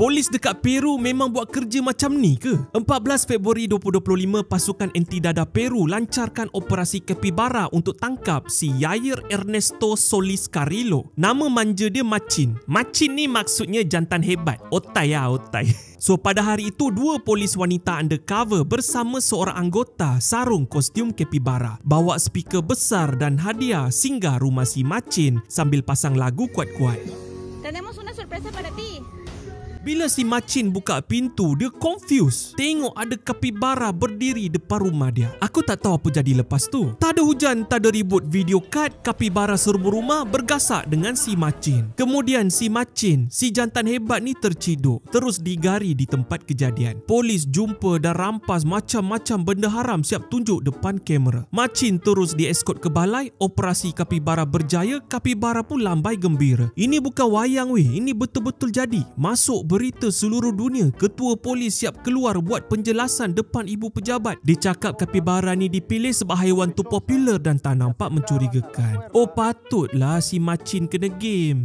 Polis dekat Peru memang buat kerja macam ni ke? 14 Februari 2025, pasukan anti dadah Peru lancarkan operasi Capybara untuk tangkap si Yair Ernesto Solis Carrillo. Nama manja dia Macin. Macin ni maksudnya jantan hebat. Otai lah, otai. So pada hari itu, dua polis wanita undercover bersama seorang anggota sarung kostum Capybara bawa speaker besar dan hadiah singgah rumah si Macin sambil pasang lagu kuat-kuat. Tenemos una sorpresa para ti. Bila si Macin buka pintu, dia confused. Tengok ada Capybara berdiri depan rumah dia. Aku tak tahu apa jadi lepas tu. Tak ada hujan, tak ada ribut. Video cut, Capybara serbu rumah bergasak dengan si Macin. Kemudian si Macin, si jantan hebat ni terciduk, terus digari di tempat kejadian. Polis jumpa dan rampas macam-macam benda haram siap tunjuk depan kamera. Macin terus dieskort ke balai. Operasi Capybara berjaya. Capybara pun lambai gembira. Ini bukan wayang weh, ini betul-betul jadi. Masuk berita seluruh dunia, ketua polis siap keluar buat penjelasan depan ibu pejabat. Dia cakap Capybara ni dipilih sebab haiwan tu popular dan tak nampak mencurigakan. Oh patutlah si Macin kena game.